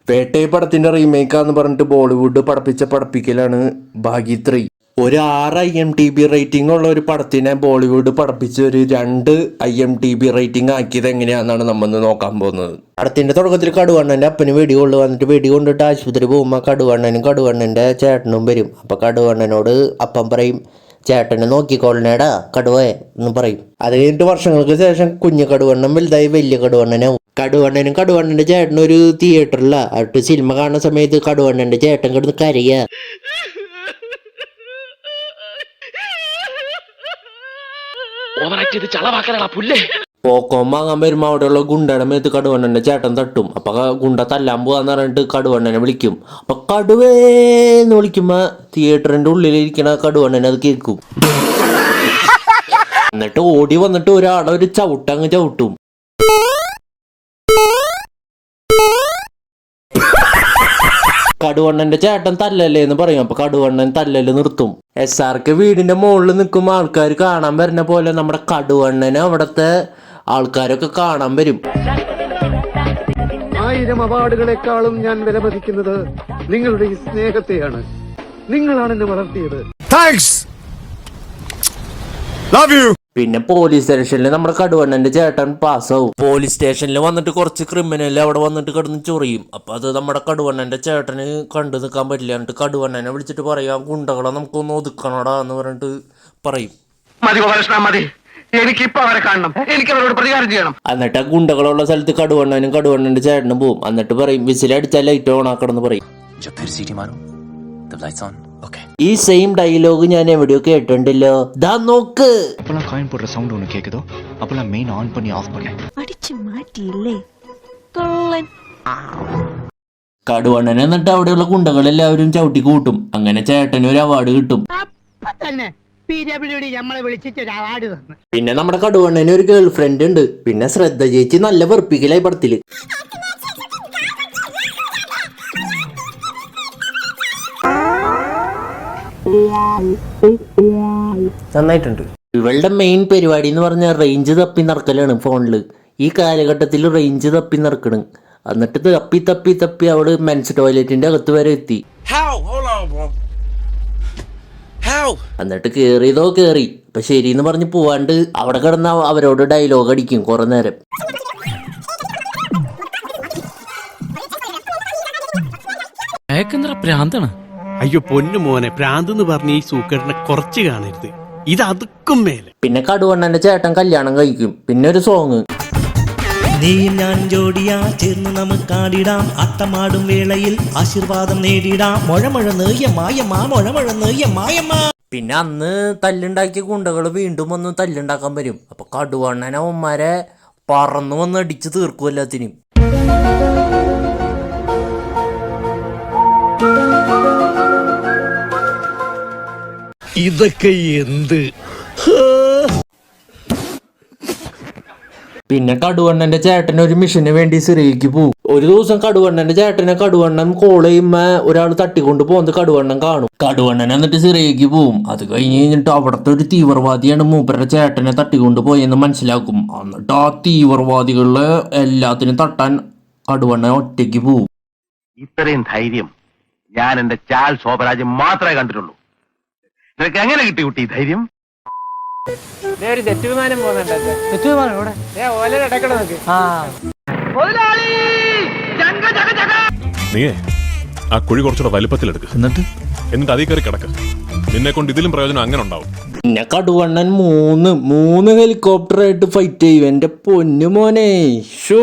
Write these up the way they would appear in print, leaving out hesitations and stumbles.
പേട്ടേ പടത്തിന്റെ റീമേക്കാന്ന് പറഞ്ഞിട്ട് ബോളിവുഡ് പടപ്പിക്കലാണ് ഭാഗ്യ 3. ഒരു 6 IMDb റേറ്റിംഗ് ഉള്ള ഒരു പടത്തിനെ ബോളിവുഡ് പടപ്പിച്ച് ഒരു 2 IMDb റേറ്റിംഗ് ആക്കിയത് എങ്ങനെയാണെന്നാണ് നമ്മൾ നോക്കാൻ പോകുന്നത്. പടത്തിന്റെ തുടക്കത്തിൽ കടുവണ്ണന്റെ അപ്പന് വെടി കൊള്ളു വന്നിട്ട് വെടി കൊണ്ടിട്ട് ആശുപത്രി പോകുമ്പോൾ കടുവണ്ണന്റെ ചേട്ടനും വരും. അപ്പൊ കടുവണ്ണനോട് അപ്പം പറയും, ചേട്ടനെ നോക്കിക്കോളണേടാ കടുവേ എന്ന് പറയും. അത് കഴിഞ്ഞിട്ട് വർഷങ്ങൾക്ക് ശേഷം കുഞ്ഞു കടുവണ്ണൻ വലുതായി വലിയ കടുവണ്ണനാവും. കടുവണ്ണനും കടുവണ്ണന്റെ ചേട്ടനും ഒരു തിയേറ്ററില ആയിട്ട് സിനിമ കാണുന്ന സമയത്ത് കടുവണ്ണന്റെ ചേട്ടൻ കിടന്ന് കരയുക. പോക്കോം വാങ്ങാൻ വരുമ്പോ അവിടെയുള്ള ഗുണ്ടയുടെ മേത്ത് കടുവണ്ണന്റെ ചേട്ടൻ തട്ടും. അപ്പൊ ഗുണ്ട തല്ലാൻ പോവാന്ന് പറഞ്ഞിട്ട് കടുവണ്ണനെ വിളിക്കും. അപ്പൊ കടുവേന്ന് വിളിക്കുമ്പോ തിയേറ്ററിന്റെ ഉള്ളിലിരിക്കണ കടുവണ്ണനെ അത് കേൾക്കും. എന്നിട്ട് ഓടി വന്നിട്ട് ഒരാളെ ഒരു ചവിട്ടങ്ങ് ചവിട്ടും. കടുവണ്ണന്റെ ചേട്ടൻ തല്ലല്ലേ എന്ന് പറയും. അപ്പൊ കടുവണ്ണൻ തല്ലല് നിർത്തും. SRK വീടിന്റെ മുകളിൽ നിൽക്കുമ്പോൾ ആൾക്കാർ കാണാൻ വരുന്ന പോലെ നമ്മുടെ കടുവണ്ണനെ അവിടത്തെ ആൾക്കാരൊക്കെ കാണാൻ വരും. 1000 അവാർഡുകളെക്കാളും ഞാൻ വിലമതിക്കുന്നത് നിങ്ങളുടെ ഈ സ്നേഹത്തെയാണ്. നിങ്ങളാണ് എന്നെ വളർത്തിയത്. Thanks, love you. പിന്നെ പോലീസ് സ്റ്റേഷനിൽ നമ്മുടെ കടുവണ്ണന്റെ ചേട്ടൻ പാസ്സാവും. പോലീസ് സ്റ്റേഷനിൽ വന്നിട്ട് കുറച്ച് ക്രിമിനൽ അവിടെ വന്നിട്ട് കിടന്ന് ചൊറിയും. അപ്പൊ അത് നമ്മുടെ കടുവണ്ണന്റെ ചേട്ടന് കണ്ടു നിൽക്കാൻ പറ്റില്ല. എന്നിട്ട് കടുവണ്ണനെ വിളിച്ചിട്ട് പറയാം, ഗുണ്ടകളെ നമുക്കൊന്ന് ഒതുക്കണടാ എന്ന് പറഞ്ഞിട്ട് പറയും. എനിക്കിപ്പോ അവരെ കാണണം, എനിക്ക് അവരോട് പ്രതികാരം ചെയ്യണം. എന്നിട്ട് ആ ഗുണ്ടകളുള്ള സ്ഥലത്ത് കടുവണ്ണനും കടുവണ്ണന്റെ ചേട്ടനും പോവും. എന്നിട്ട് പറയും, വിസിലടിച്ചാൽ ലൈറ്റ് ഓൺ ആക്കണമെന്ന് പറയും. ഈ സെയിം ഡയലോഗ് ഞാൻ എവിടെയോ കേട്ടിട്ടുണ്ടല്ലോ. ദാ നോക്ക്. കടുവണ്ണൻ എന്നിട്ട് അവിടെയുള്ള ഗുണ്ടകളെല്ലാവരും ചവിട്ടി കൂട്ടും. അങ്ങനെ ചേട്ടന് ഒരു അവാർഡ് കിട്ടും. പിന്നെ നമ്മുടെ കടുവണ്ണന് ഒരു ഗേൾ ഫ്രണ്ട് ഉണ്ട്. പിന്നെ ശ്രദ്ധ ചേച്ചി നല്ല വെറുപ്പിക്കലായി പടത്തില്. നന്നായിട്ടുണ്ട്. ഇവളുടെ മെയിൻ പരിപാടി എന്ന് പറഞ്ഞാൽ റേഞ്ച് തപ്പി നടക്കലാണ് ഫോണില്. ഈ കാലഘട്ടത്തിൽ റേഞ്ച് തപ്പി നടക്കണം. എന്നിട്ട് തപ്പി തപ്പി തപ്പി അവള് മെൻസ് ടോയ്ലറ്റിന്റെ അകത്ത് വരെ എത്തി. എന്നിട്ട് കേറിയതോ കേറി. അപ്പൊ ശരിന്ന് പറഞ്ഞ് പോവാണ്ട് അവിടെ കിടന്ന അവരോട് ഡയലോഗ് അടിക്കും കുറെ നേരം. അയ്യോ പൊന്നു മോനെ, പ്രാന്തെന്ന് പറഞ്ഞ ഈ സൂക്കേടിനെ കുറച്ച് കാണരുത്. ഇത് അതുക്കും മേലെ. പിന്നെ കടുവണ്ണന്റെ ചേട്ടൻ കല്യാണം കഴിക്കും. പിന്നെ ഒരു സോങ്. നീയും ഞാൻ ജോഡിയാ ചേർന്ന് നമുക്കാടിടാം, അത്തമാടും വേളയിൽ ആശീർവാദം നേടിടാം, മൊഴമഴന്ന് യമായമാ മൊഴമഴന്ന് യമായമാ. പിന്നെ അന്ന് തല്ലുണ്ടാക്കിയ ഗുണ്ടകൾ വീണ്ടും വന്ന് തല്ലുണ്ടാക്കാൻ വരും. അപ്പൊ കടുവണ്ണനവന്മാരെ പറന്നു വന്ന് അടിച്ച് തീർക്കും എല്ലാത്തിനും. ഇതൊക്കെ എന്ത്? പിന്നെ കടുവണ്ണന്റെ ചേട്ടൻ ഒരു മിഷന് വേണ്ടി സിറിയക്ക് പോകും. ഒരു ദിവസം കടുവണ്ണന്റെ ചേട്ടനെ കടുവണ്ണൻ കോൾ ചെയ്യുമ്പോ ഒരാൾ തട്ടിക്കൊണ്ട് പോകുന്നത് കടുവണ്ണൻ കാണും. കടുവണ്ണൻ എന്നിട്ട് സിറിയക്ക് പോവും. അത് കഴിഞ്ഞിട്ട് അവിടത്തെ ഒരു തീവ്രവാദിയാണ് മൂപ്പരുടെ ചേട്ടനെ തട്ടിക്കൊണ്ട് പോയെന്ന് മനസ്സിലാക്കും. എന്നിട്ട് ആ തീവ്രവാദികളെ എല്ലാത്തിനും തട്ടാൻ കടുവണ്ണൻ ഒറ്റയ്ക്ക് പോവും. ഇത്രയും ധൈര്യം ഞാൻ എന്റെ ചാൽ ശോഭരാജ് മാത്രമേ കണ്ടിട്ടുള്ളൂ. നിനക്ക് എങ്ങനെ കിട്ടി കുട്ടി ധൈര്യം? ഒരു ജെറ്റ് വിമാനം പോകുന്നുണ്ട്. നീയേ ആ കുഴി കുറച്ചുകൂടെ വലിപ്പത്തിലെടുക്ക്. എന്നിട്ട് അതീ കയറി കിടക്ക്. നിന്നെ കൊണ്ട് ഇതിലും പ്രയോജനം അങ്ങനെ ഉണ്ടാവും. പിന്നെ കടുവണ്ണൻ മൂന്ന് ഹെലികോപ്റ്റർ ആയിട്ട് ഫൈറ്റ് ചെയ്യും. എന്റെ പൊന്നു മോനെ, ഷോ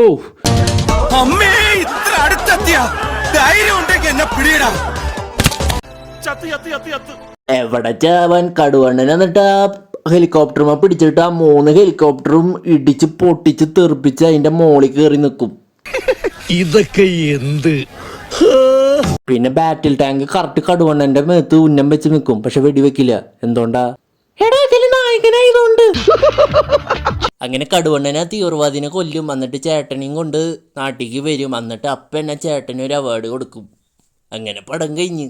എവിടെ ചാവാൻ. കടുവണ്ണൻ എന്നിട്ട് ആ ഹെലികോപ്റ്ററുമ പിടിച്ചിട്ട് ആ 3 ഹെലികോപ്റ്ററും ഇടിച്ച് പൊട്ടിച്ച് തെറിപ്പിച്ച് അതിന്റെ മോളിൽ കയറി നിൽക്കും. ഇതൊക്കെ എന്ത്? പിന്നെ ബാറ്റിൽ ടാങ്ക് കറക്റ്റ് കടുവണ്ണന്റെ മേത്ത് ഉന്നം വെച്ച് നിൽക്കും. പക്ഷെ വെടിവെക്കില്ല. എന്തുകൊണ്ടാ? നായകനായതുകൊണ്ട്. അങ്ങനെ കടുവണ്ണനെ തീവ്രവാദിനെ കൊല്ലും. എന്നിട്ട് ചേട്ടനെയും കൊണ്ട് നാട്ടിലേക്ക് വരും. എന്നിട്ട് അപ്പ എന്നെ ചേട്ടന് ഒരു അവാർഡ് കൊടുക്കും. അങ്ങനെ പടം കഴിഞ്ഞ്.